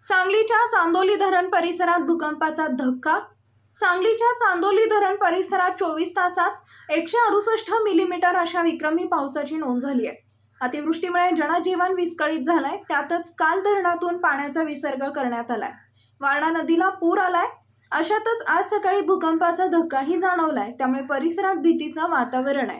सांगलीच्या चांदोली धरण परिसरात भूकंपाचा धक्का। सांगलीच्या चांदोली धरण परिसरात 24 तासात 168 मिलीमीटर अशा विक्रमी पावसाची नोंद झाली आहे। अतिवृष्टीमुळे जनजीवन विस्कळीत झालंय। त्यातच काल धरणातून पाण्याचा विसर्ग करण्यात आलाय। वारणा नदीला पूर आलाय। अशातच आज सकाळी भूकंपाचा धक्काही जाणवलाय। त्यामुळे परिसरात भीतीचं वातावरण आहे।